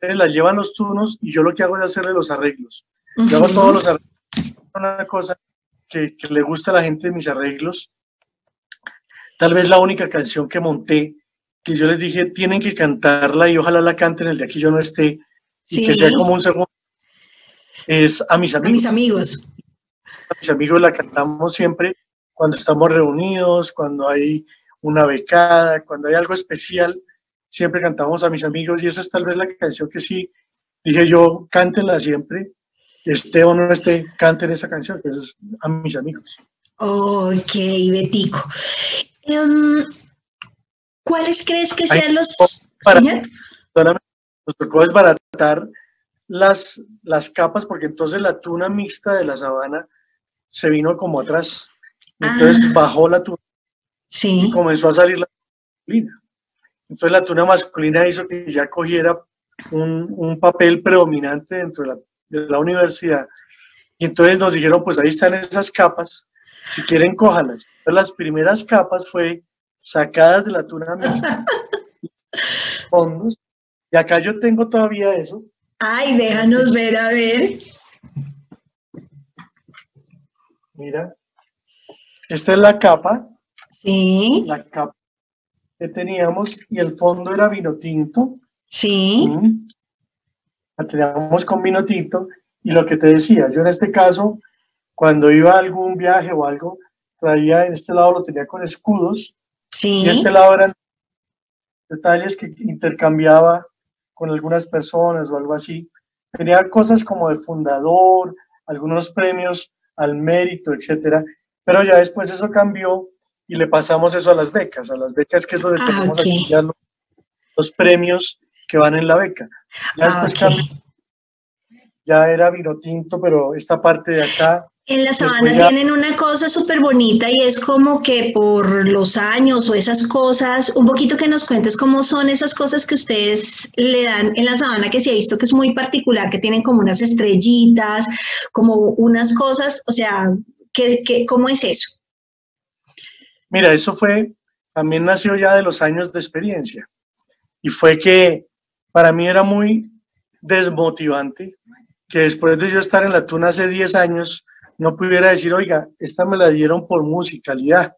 las llevan los turnos y yo lo que hago es hacerle los arreglos. Yo hago todos los arreglos. Una cosa que le gusta a la gente de mis arreglos, tal vez la única canción que monté, que yo les dije, tienen que cantarla y ojalá la canten el día que yo no esté, sí. Y que sea como un segundo, es A mis amigos. A mis amigos. A mis amigos la cantamos siempre cuando estamos reunidos, cuando hay una becada, cuando hay algo especial, siempre cantamos A mis amigos y esa es tal vez la canción que sí, dije yo, cántenla siempre, esté o no esté, canten esa canción, que es A mis amigos. Ok, Betico. ¿Cuáles crees que sean los... Nos tocó desbaratar las capas, porque entonces la tuna mixta de la Sabana se vino como atrás. Entonces bajó la tuna y comenzó a salir la masculina. Entonces la tuna masculina hizo que ya cogiera un papel predominante dentro de la universidad. Y entonces nos dijeron, pues ahí están esas capas, si quieren cójalas. Entonces las primeras capas fue sacadas de la tuna mixta, fondos, y acá yo tengo todavía eso. Ay, déjanos ver, a ver. Mira, esta es la capa. Sí. La capa que teníamos y el fondo era vino tinto. Sí. La teníamos con vino tinto y lo que te decía, yo en este caso, cuando iba a algún viaje o algo, traía en este lado lo tenía con escudos y este Sí. lado eran detalles que intercambiaba con algunas personas o algo así. Tenía cosas como de fundador, algunos premios al mérito, etcétera, pero ya después eso cambió y le pasamos eso a las becas que es donde Ah, tenemos ok. aquí ya los premios que van en la beca. Ya Ah, después ok. cambió, ya era vino tinto, pero esta parte de acá, En la después sabana ya, tienen una cosa súper bonita y es como que por los años o esas cosas, un poquito que nos cuentes cómo son esas cosas que ustedes le dan en la sabana, que se ha visto que es muy particular, que tienen como unas estrellitas, como unas cosas, o sea, ¿cómo es eso? mira, eso fue, también nació ya de los años de experiencia y fue que para mí era muy desmotivante que después de yo estar en la Tuna hace 10 años, no pudiera decir, oiga, esta me la dieron por musicalidad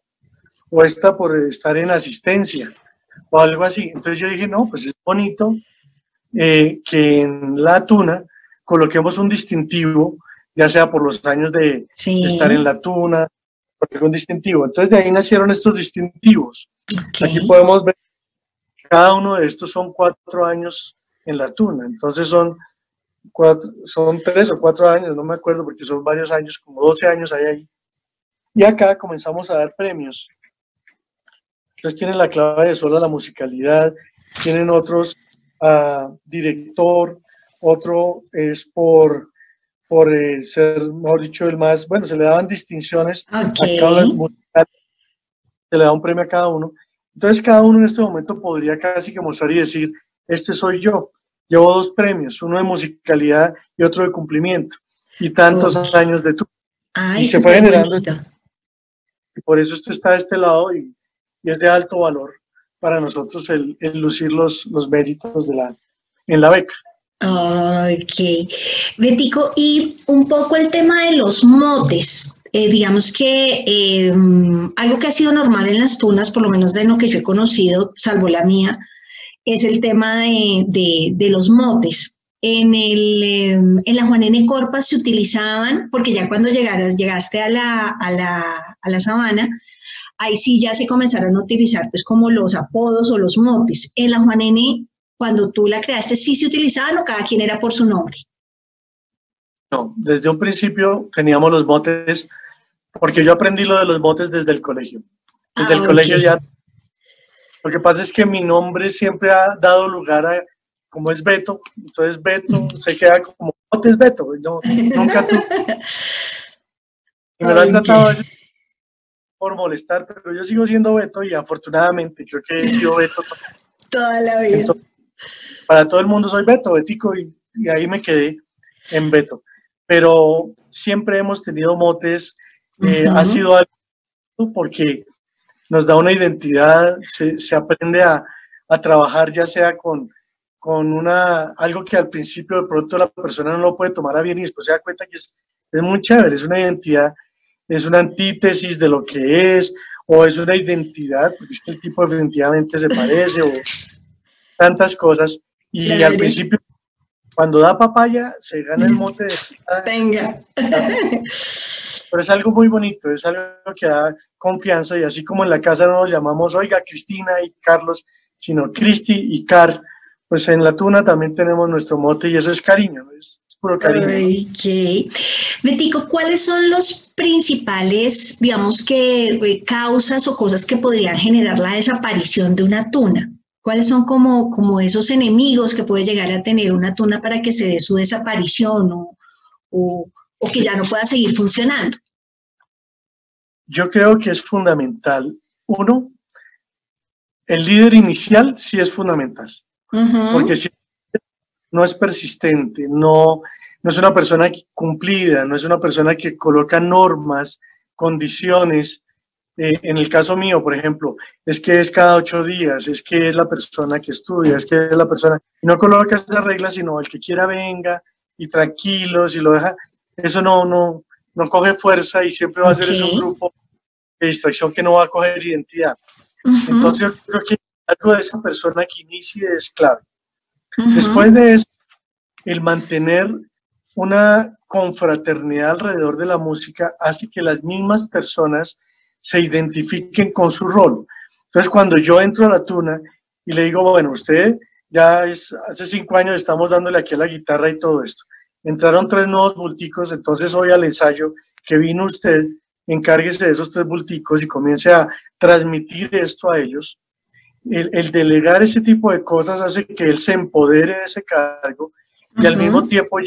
o esta por estar en asistencia o algo así. Entonces yo dije, no, pues es bonito que en la Tuna coloquemos un distintivo, ya sea por los años de estar en Sí, la Tuna, por algún distintivo. Entonces de ahí nacieron estos distintivos. ok. Aquí podemos ver que cada uno de estos son 4 años en la Tuna. Entonces son 3 o 4 años, no me acuerdo porque son varios años, como 12 años hay ahí. Y acá comenzamos a dar premios. Entonces tienen la clave de solo a la musicalidad, tienen otros director, otro es por ser, mejor dicho, el más, bueno, se le daban distinciones Ok. a cada uno de los musicales, se le da un premio a cada uno. Entonces cada uno en este momento podría casi que mostrar y decir, este soy yo. Llevo 2 premios, uno de musicalidad y otro de cumplimiento, y tantos Ok. años de tu. Y Ay, se fue súper generando, bonito. y por eso esto está de este lado y es de alto valor para nosotros el lucir los méritos en la beca. Ok. Betico, y un poco el tema de los motes. Digamos que algo que ha sido normal en las tunas, por lo menos de lo que yo he conocido, salvo la mía, es el tema de los motes. En la Juan N. Corpa se utilizaban, porque ya cuando llegaste a la sabana, ahí sí ya se comenzaron a utilizar pues como los apodos o los motes. En la Juan N., cuando tú la creaste, sí se utilizaban o cada quien era por su nombre. No, desde un principio teníamos los motes, porque yo aprendí lo de los motes desde el colegio. Desde el Ah, ok. colegio ya, lo que pasa es que mi nombre siempre ha dado lugar a, como es Beto, entonces Beto se queda como motes Beto, no, nunca tú, y me lo han Ok. tratado a veces por molestar, pero yo sigo siendo Beto y afortunadamente creo que he sido Beto. Toda la vida. Entonces, para todo el mundo soy Beto, Betico, y ahí me quedé en Beto. Pero siempre hemos tenido motes, ha Ujú. sido algo porque nos da una identidad, se aprende a trabajar ya sea con algo que al principio de pronto la persona no lo puede tomar a bien y después se da cuenta que es muy chévere, es una identidad, es una antítesis de lo que es, o es una identidad, porque es que el tipo definitivamente se parece, o tantas cosas, y al Claro. principio, cuando da papaya, se gana el mote de Venga. pero es algo muy bonito, es algo que da confianza y así como en la casa no nos llamamos, oiga, Cristina y Carlos, sino Cristi y Car, pues en la Tuna también tenemos nuestro mote y eso es cariño, ¿no? Es puro cariño, ¿no? Ok. Betico, ¿cuáles son los principales, digamos que, causas o cosas que podrían generar la desaparición de una tuna? ¿Cuáles son como esos enemigos que puede llegar a tener una tuna para que se dé su desaparición o que ya no pueda seguir funcionando? Yo creo que es fundamental. Uno, el líder inicial sí es fundamental, porque Ujú. si no es persistente, no es una persona cumplida, no es una persona que coloca normas, condiciones. En el caso mío, por ejemplo, es que es cada 8 días, es que es la persona que estudia, es que es la persona, y no coloca esas reglas, sino el que quiera venga y tranquilo, si lo deja, eso no coge fuerza y siempre va a ser Ok. eso un grupo de distracción que no va a coger identidad. Ujú. Entonces, yo creo que liderazgo de esa persona que inicie es clave. Ujú. Después de eso, el mantener una confraternidad alrededor de la música hace que las mismas personas se identifiquen con su rol. Entonces, cuando yo entro a la tuna y le digo, bueno, usted ya hace 5 años estamos dándole aquí a la guitarra y todo esto. Entraron 3 nuevos bulticos, entonces hoy al ensayo que vino usted, encárguese de esos 3 bulticos y comience a transmitir esto a ellos. El delegar ese tipo de cosas hace que él se empodere de ese cargo y al mismo tiempo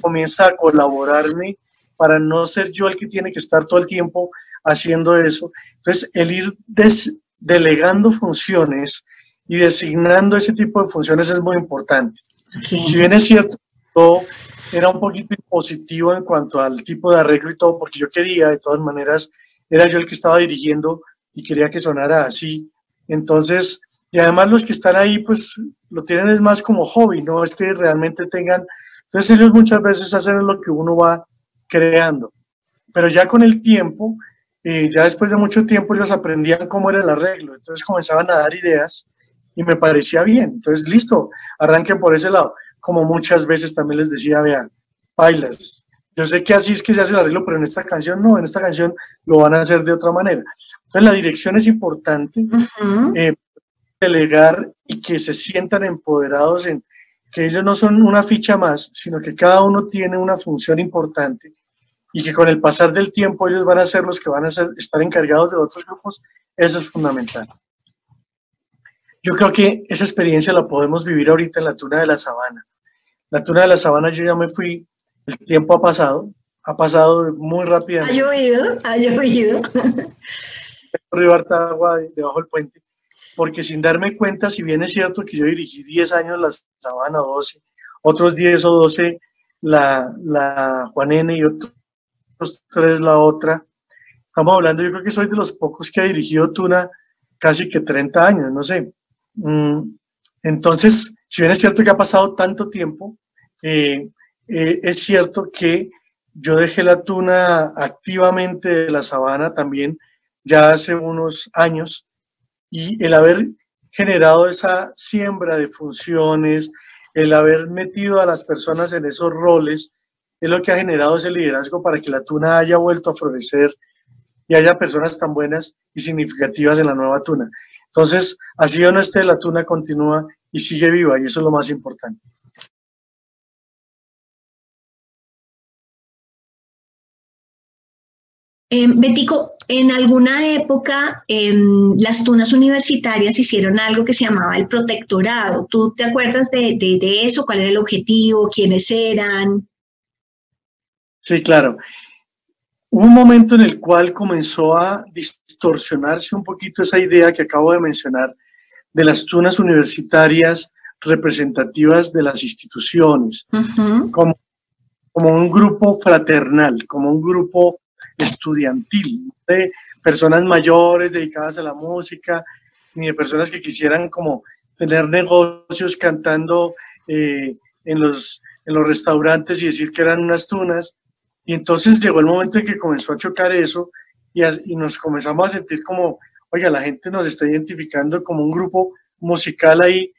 comienza a colaborarme para no ser yo el que tiene que estar todo el tiempo haciendo eso. Entonces, el ir delegando funciones y designando ese tipo de funciones es muy importante. Okay. Si bien es cierto, todo era un poquito impositivo en cuanto al tipo de arreglo y todo, porque yo quería, de todas maneras, era yo el que estaba dirigiendo y quería que sonara así. Entonces, y además los que están ahí, pues lo tienen es más como hobby, no es que realmente tengan. Entonces ellos muchas veces hacen lo que uno va creando. Pero ya con el tiempo, ya después de mucho tiempo, ellos aprendían cómo era el arreglo. Entonces comenzaban a dar ideas y me parecía bien. Entonces, listo, arranquen por ese lado. Como muchas veces también les decía, vean, bailas. Yo sé que así es que se hace el arreglo, pero en esta canción no, en esta canción lo van a hacer de otra manera. Entonces, la dirección es importante. Delegar y que se sientan empoderados en que ellos no son una ficha más, sino que cada uno tiene una función importante y que con el pasar del tiempo ellos van a ser los que van a estar encargados de otros grupos. Eso es fundamental. Yo creo que esa experiencia la podemos vivir ahorita en la Tuna de la Sabana. La Tuna de la Sabana yo ya me fui, el tiempo ha pasado muy rápidamente. Ha llovido. Río harta agua debajo del puente, porque sin darme cuenta, si bien es cierto que yo dirigí 10 años la Sabana, 12, otros 10 o 12 la Juan N y otros 3 la otra, estamos hablando, yo creo que soy de los pocos que ha dirigido Tuna casi que 30 años, no sé. Entonces, si bien es cierto que ha pasado tanto tiempo, es cierto que yo dejé la Tuna activamente de la Sabana también ya hace unos años, y el haber generado esa siembra de funciones, el haber metido a las personas en esos roles, es lo que ha generado ese liderazgo para que la Tuna haya vuelto a florecer y haya personas tan buenas y significativas en la nueva Tuna. Entonces, así o no esté, la Tuna continúa y sigue viva, y eso es lo más importante. Betico, en alguna época las tunas universitarias hicieron algo que se llamaba el protectorado. ¿Tú te acuerdas de eso? ¿Cuál era el objetivo? ¿Quiénes eran? Sí, claro. Hubo un momento en el cual comenzó a distorsionarse un poquito esa idea que acabo de mencionar de las tunas universitarias representativas de las instituciones, como un grupo fraternal, como un grupo estudiantil, de personas mayores dedicadas a la música, ni de personas que quisieran como tener negocios cantando en los restaurantes y decir que eran unas tunas. Y entonces llegó el momento en que comenzó a chocar eso y nos comenzamos a sentir como, oiga, la gente nos está identificando como un grupo musical ahí,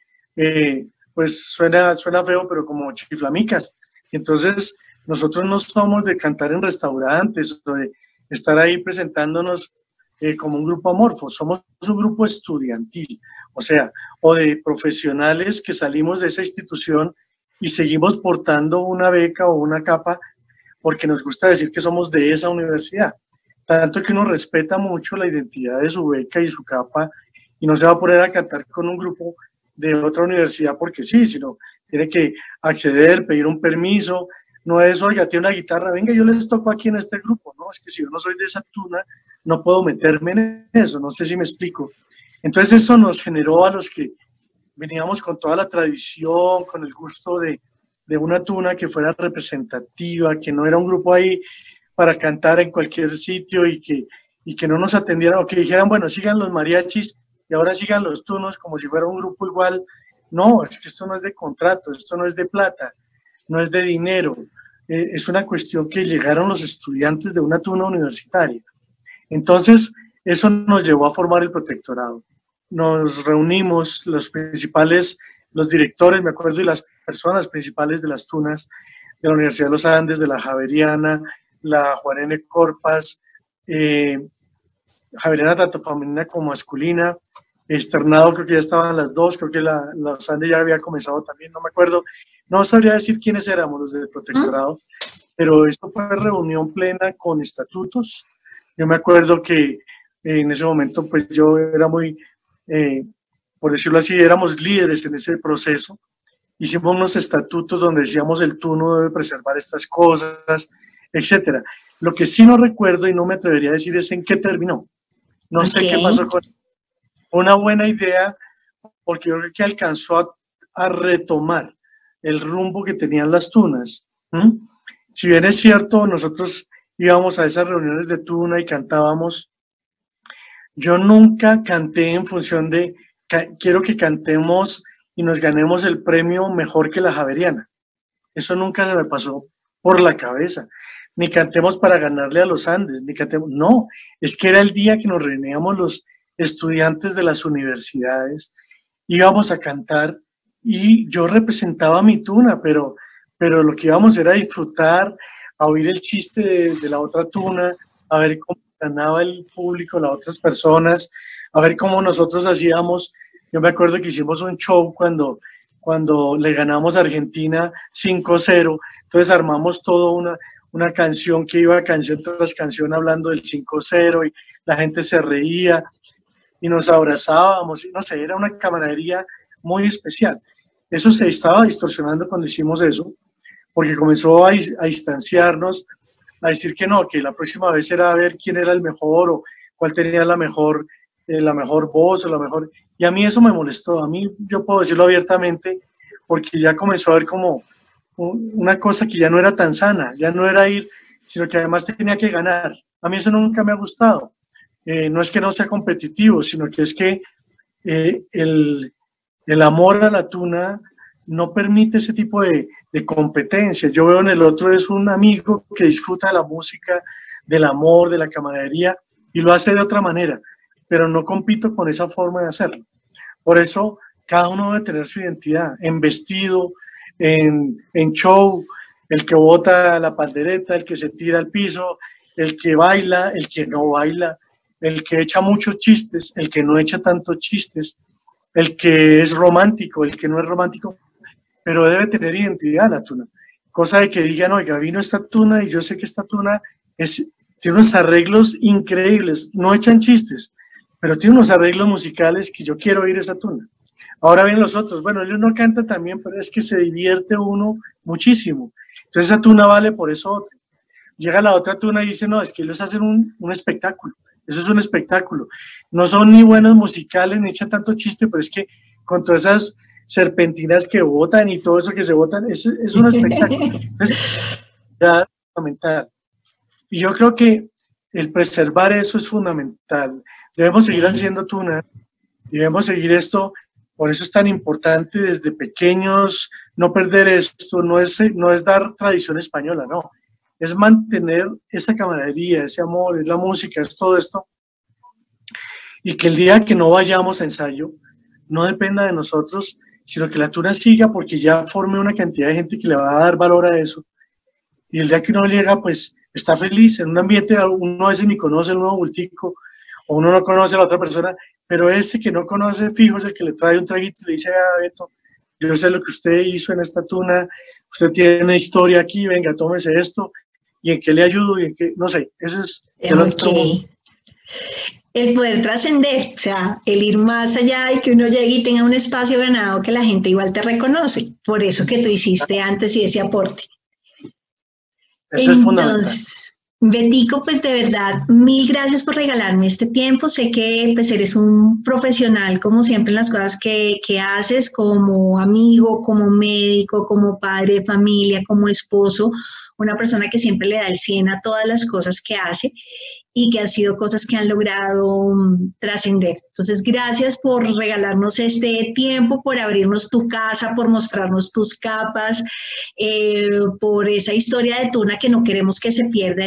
pues suena feo, pero como chiflamicas. Entonces, nosotros no somos de cantar en restaurantes o de estar ahí presentándonos como un grupo amorfo, somos un grupo estudiantil, o sea, o de profesionales que salimos de esa institución y seguimos portando una beca o una capa porque nos gusta decir que somos de esa universidad. Tanto que uno respeta mucho la identidad de su beca y su capa y no se va a poner a cantar con un grupo de otra universidad porque sí, sino tiene que acceder, pedir un permiso. No es, oiga, tiene una guitarra, venga, yo les toco aquí en este grupo. No, es que si yo no soy de esa tuna, no puedo meterme en eso, no sé si me explico. Entonces eso nos generó a los que veníamos con toda la tradición, con el gusto de una tuna que fuera representativa, que no era un grupo ahí para cantar en cualquier sitio y que no nos atendieran o que dijeran, bueno, sigan los mariachis y ahora sigan los tunos como si fuera un grupo igual. No, es que esto no es de contrato, esto no es de plata, no es de dinero, es una cuestión que llegaron los estudiantes de una tuna universitaria. Entonces, eso nos llevó a formar el protectorado. nos reunimos, los directores, me acuerdo, y las personas principales de las tunas, de la Universidad de los Andes, de la Javeriana, la Juan N. Corpas, Javeriana tanto femenina como masculina, Externado creo que ya estaban las dos, creo que los Andes ya había comenzado también, no me acuerdo, no sabría decir quiénes éramos los del protectorado, pero esto fue reunión plena con estatutos. Yo me acuerdo que en ese momento pues yo era muy, por decirlo así, éramos líderes en ese proceso. Hicimos unos estatutos donde decíamos el Tuno debe preservar estas cosas, etcétera. Lo que sí no recuerdo y no me atrevería a decir es en qué terminó. No sé qué pasó con una buena idea, porque yo creo que alcanzó a retomar el rumbo que tenían las tunas. Si bien es cierto, nosotros íbamos a esas reuniones de tuna y cantábamos, yo nunca canté en función de quiero que cantemos y nos ganemos el premio mejor que la Javeriana. Eso nunca se me pasó por la cabeza. Ni cantemos para ganarle a los Andes, ni cantemos. No, es que era el día que nos reuníamos los estudiantes de las universidades, íbamos a cantar y yo representaba mi tuna, pero lo que íbamos era disfrutar, a oír el chiste de la otra tuna, a ver cómo ganaba el público, las otras personas, a ver cómo nosotros hacíamos. Yo me acuerdo que hicimos un show cuando le ganamos a Argentina 5-0, entonces armamos todo una canción que iba canción tras canción hablando del 5-0 y la gente se reía y nos abrazábamos, y no sé, era una camaradería muy especial. Eso se estaba distorsionando cuando hicimos eso, porque comenzó a distanciarnos, a decir que no, que la próxima vez era ver quién era el mejor o cuál tenía la mejor voz o la mejor... Y a mí eso me molestó, a mí yo puedo decirlo abiertamente, porque ya comenzó a ver como una cosa que ya no era tan sana, ya no era ir, sino que además tenía que ganar. A mí eso nunca me ha gustado. No es que no sea competitivo, sino que es que el amor a la tuna no permite ese tipo de competencia. Yo veo en el otro es un amigo que disfruta de la música, del amor, de la camaradería, y lo hace de otra manera, pero no compito con esa forma de hacerlo. Por eso, cada uno debe tener su identidad, en vestido, en show, el que bota la pandereta, el que se tira al piso, el que baila, el que no baila, el que echa muchos chistes, el que no echa tantos chistes, el que es romántico, el que no es romántico, pero debe tener identidad la tuna. Cosa de que digan, oiga, vino esta tuna y yo sé que esta tuna tiene unos arreglos increíbles, no echan chistes, pero tiene unos arreglos musicales que yo quiero oír esa tuna. Ahora vienen los otros, bueno, ellos no cantan también, pero es que se divierte uno muchísimo. Entonces esa tuna vale por eso otro. Llega la otra tuna y dice, no, es que ellos hacen un espectáculo. Eso es un espectáculo. No son ni buenos musicales, ni echan tanto chiste, pero es que con todas esas serpentinas que botan y todo eso que se botan, es un espectáculo. Entonces, ya es fundamental. Y yo creo que el preservar eso es fundamental. Debemos seguir haciendo tuna, debemos seguir esto, por eso es tan importante desde pequeños no perder esto, no es dar tradición española, no. Es mantener esa camaradería, ese amor, es la música, es todo esto. Y que el día que no vayamos a ensayo, no dependa de nosotros, sino que la tuna siga porque ya forme una cantidad de gente que le va a dar valor a eso. Y el día que uno llega, pues está feliz en un ambiente, uno a veces ni conoce el nuevo bultico, o uno no conoce a la otra persona, pero ese que no conoce fijo es el que le trae un traguito y le dice, ah, Beto, yo sé lo que usted hizo en esta tuna, usted tiene historia aquí, venga, tómese esto, y en qué le ayudo, y en qué, no sé, eso es el otro mundo. El poder trascender, o sea, el ir más allá y que uno llegue y tenga un espacio ganado que la gente igual te reconoce, por eso que tú hiciste antes y ese aporte. Eso es fundamental. Entonces, Betico, pues de verdad, mil gracias por regalarme este tiempo. Sé que pues eres un profesional, como siempre, en las cosas que haces, como amigo, como médico, como padre de familia, como esposo, una persona que siempre le da el 100 a todas las cosas que hace. y que han sido cosas que han logrado trascender. Entonces, gracias por regalarnos este tiempo, por abrirnos tu casa, por mostrarnos tus capas, por esa historia de tuna que no queremos que se pierda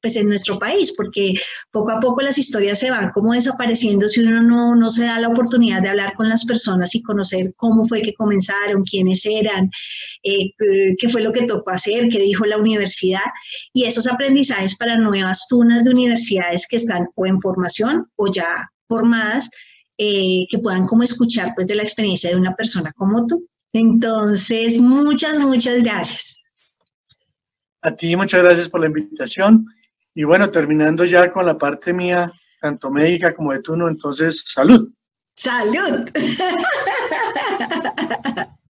pues en nuestro país, porque poco a poco las historias se van como desapareciendo si uno no se da la oportunidad de hablar con las personas y conocer cómo fue que comenzaron, quiénes eran, qué fue lo que tocó hacer, qué dijo la universidad, y esos aprendizajes para nuevas tunas de universidades que están o en formación o ya formadas, que puedan como escuchar pues de la experiencia de una persona como tú. Entonces, muchas gracias. A ti muchas gracias por la invitación. Y bueno, terminando ya con la parte mía, tanto médica como de Tuno, entonces, ¡salud! ¡Salud!